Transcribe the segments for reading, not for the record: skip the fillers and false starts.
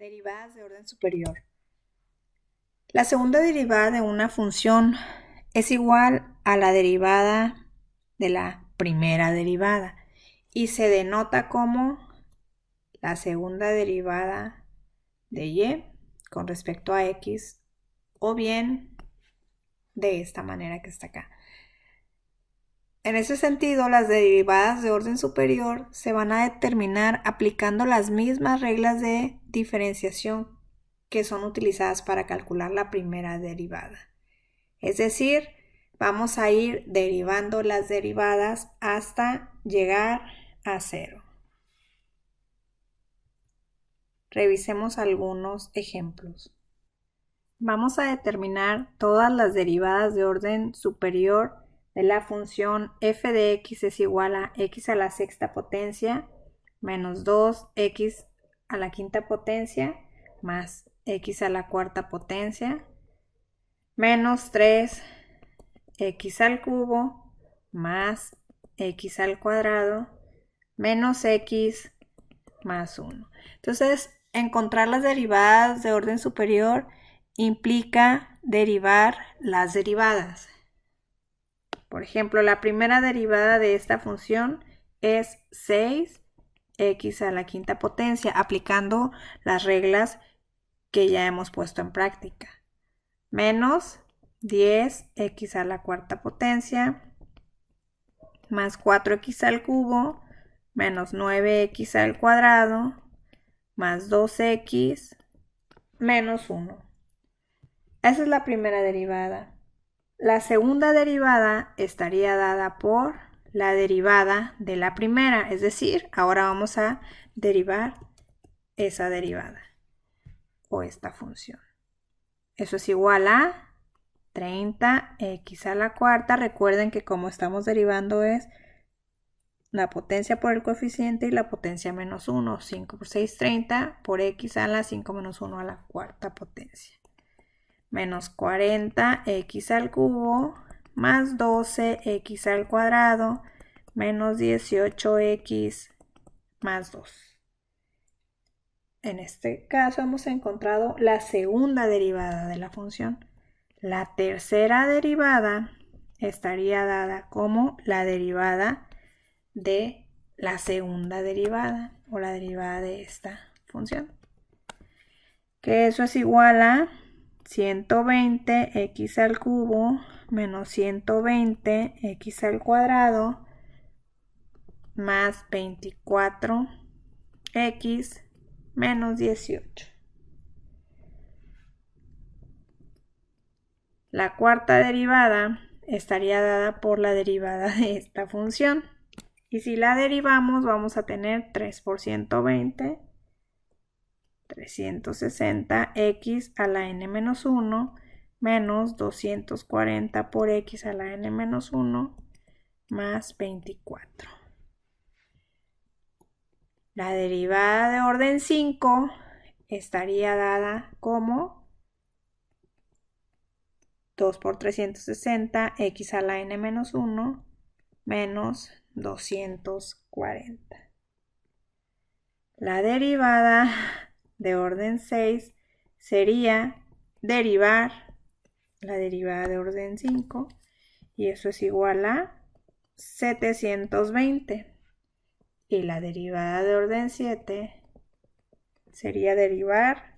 Derivadas de orden superior. La segunda derivada de una función es igual a la derivada de la primera derivada y se denota como la segunda derivada de y con respecto a x, o bien de esta manera que está acá. En ese sentido, las derivadas de orden superior se van a determinar aplicando las mismas reglas de diferenciación que son utilizadas para calcular la primera derivada. Es decir, vamos a ir derivando las derivadas hasta llegar a 0. Revisemos algunos ejemplos. Vamos a determinar todas las derivadas de orden superior de la función f de x es igual a x a la sexta potencia menos 2x a la quinta potencia más x a la cuarta potencia menos 3x al cubo más x al cuadrado menos x más 1. Entonces, encontrar las derivadas de orden superior implica derivar las derivadas. Por ejemplo, la primera derivada de esta función es 6x a la quinta potencia, aplicando las reglas que ya hemos puesto en práctica. Menos 10x a la cuarta potencia, más 4x al cubo, menos 9x al cuadrado, más 2x, menos 1. Esa es la primera derivada. La segunda derivada estaría dada por la derivada de la primera, es decir, ahora vamos a derivar esa derivada o esta función. Eso es igual a 30x a la cuarta. Recuerden que como estamos derivando es la potencia por el coeficiente y la potencia menos 1. 5 por 6, 30 por x a la 5 menos 1 a la cuarta potencia. Menos 40x al cubo más 12x al cuadrado menos 18x más 2. En este caso hemos encontrado la segunda derivada de la función. La tercera derivada estaría dada como la derivada de la segunda derivada o la derivada de esta función. Que eso es igual a 120x al cubo menos 120x al cuadrado más 24x menos 18. La cuarta derivada estaría dada por la derivada de esta función. Y si la derivamos vamos a tener 3 por 120, 360x a la n menos 1 menos 240 por x a la n menos 1 más 24. La derivada de orden 5 estaría dada como 2 por 360 x a la n menos 1 menos 240. La derivada de orden 6 sería derivar la derivada de orden 5 y eso es igual a 720. Y la derivada de orden 7 sería derivar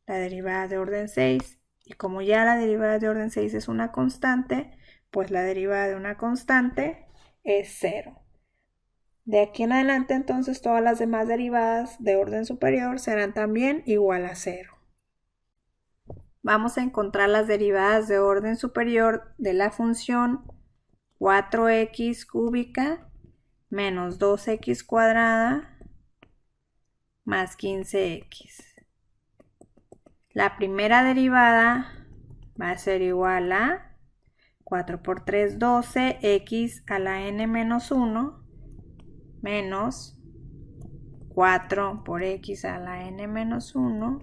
la derivada de orden 6. Y como ya la derivada de orden 6 es una constante, pues la derivada de una constante es 0. De aquí en adelante, entonces, todas las demás derivadas de orden superior serán también igual a 0. Vamos a encontrar las derivadas de orden superior de la función 4x cúbica menos 2x cuadrada más 15x. La primera derivada va a ser igual a 4 por 3, 12, x a la n menos 1 menos 4 por x a la n menos 1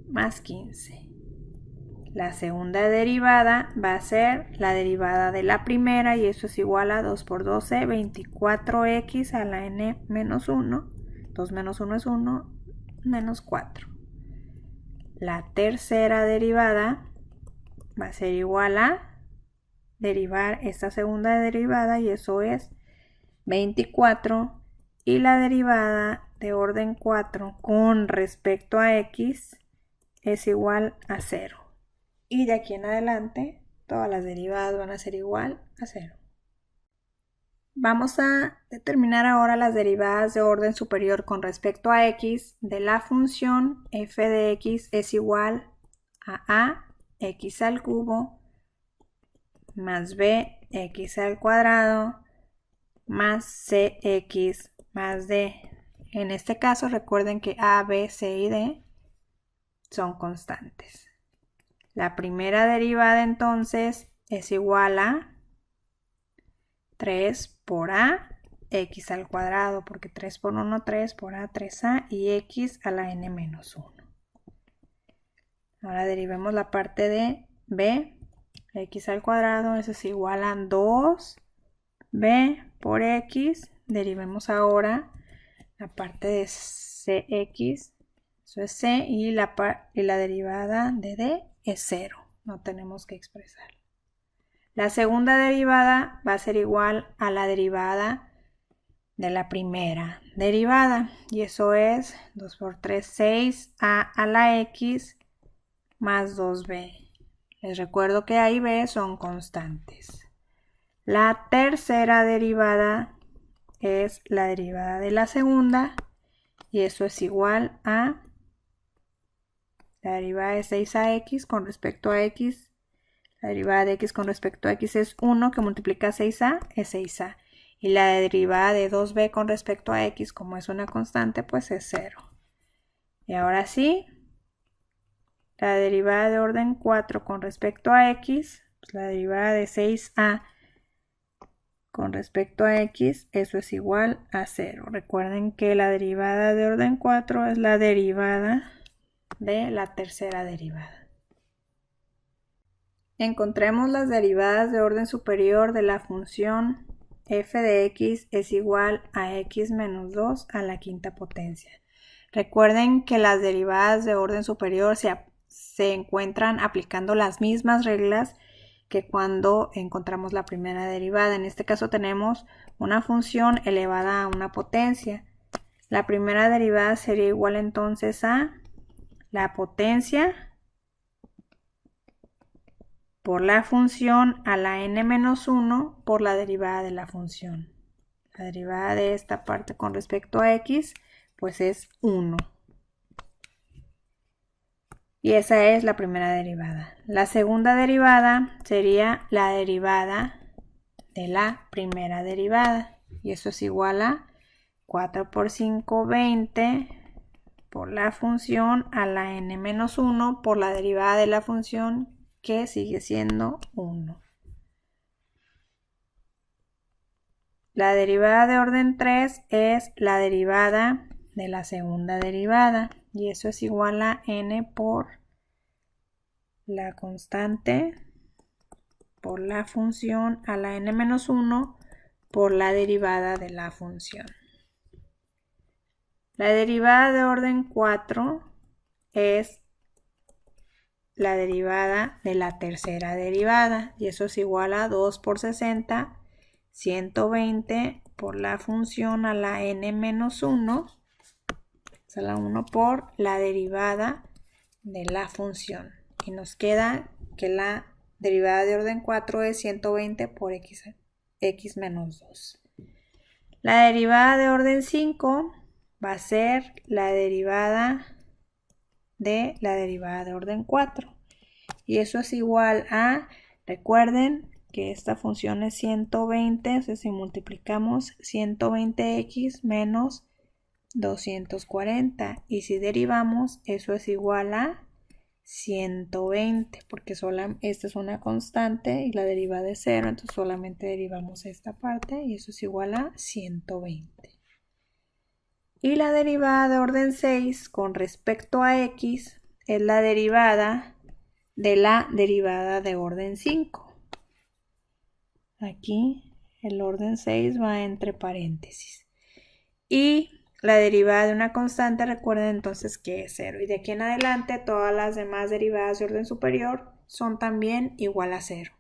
más 15. La segunda derivada va a ser la derivada de la primera y eso es igual a 2 por 12, 24x a la n menos 1. 2 menos 1 es 1, menos 4. La tercera derivada va a ser igual a derivar esta segunda derivada y eso es 24. Y la derivada de orden 4 con respecto a x es igual a 0. Y de aquí en adelante todas las derivadas van a ser igual a 0. Vamos a determinar ahora las derivadas de orden superior con respecto a x de la función f de x es igual a x al cubo más b x al cuadrado más cx más d. En este caso recuerden que a, b, c y d son constantes. La primera derivada entonces es igual a 3 por a x al cuadrado, porque 3 por 1, 3 por a, 3a y x a la n menos 1. Ahora derivemos la parte de b, x al cuadrado, eso es igual a 2b por x. Derivemos ahora la parte de cx, eso es c, y la derivada de d es 0, no tenemos que expresar. La segunda derivada va a ser igual a la derivada de la primera derivada y eso es 2 por 3, 6a a la x más 2b. Les recuerdo que a y b son constantes. La tercera derivada es la derivada de la segunda y eso es igual a la derivada de 6ax con respecto a x. La derivada de x con respecto a x es 1, que multiplica 6a es 6a. Y la derivada de 2b con respecto a x, como es una constante, pues es 0. Y ahora sí, la derivada de orden 4 con respecto a x, pues la derivada de 6a con respecto a x, eso es igual a 0. Recuerden que la derivada de orden 4 es la derivada de la tercera derivada. Encontremos las derivadas de orden superior de la función f de x es igual a x menos 2 a la quinta potencia. Recuerden que las derivadas de orden superior se encuentran aplicando las mismas reglas que cuando encontramos la primera derivada. En este caso tenemos una función elevada a una potencia. La primera derivada sería igual entonces a la potencia por la función a la n-1 por la derivada de la función. La derivada de esta parte con respecto a x, pues es 1. Y esa es la primera derivada. La segunda derivada sería la derivada de la primera derivada. Y eso es igual a 4 por 5, 20 por la función a la n-1 por la derivada de la función que sigue siendo 1. La derivada de orden 3 es la derivada de la segunda derivada y eso es igual a n por la constante por la función a la n-1 por la derivada de la función. La derivada de orden 4 es la derivada de la tercera derivada y eso es igual a 2 por 60, 120 por la función a la n-1, es a la 1 por la derivada de la función. Y nos queda que la derivada de orden 4 es 120 por x menos 2. La derivada de orden 5 va a ser la derivada de orden 4. Y eso es igual a, recuerden que esta función es 120, o sea, si multiplicamos 120x menos 240. Y si derivamos, eso es igual a 120, porque esta es una constante y la derivada es 0, entonces solamente derivamos esta parte y eso es igual a 120. Y la derivada de orden 6 con respecto a x es la derivada de la derivada de orden 5. Aquí el orden 6 va entre paréntesis. Y La derivada de una constante, recuerden entonces que es 0. Y de aquí en adelante todas las demás derivadas de orden superior son también igual a 0.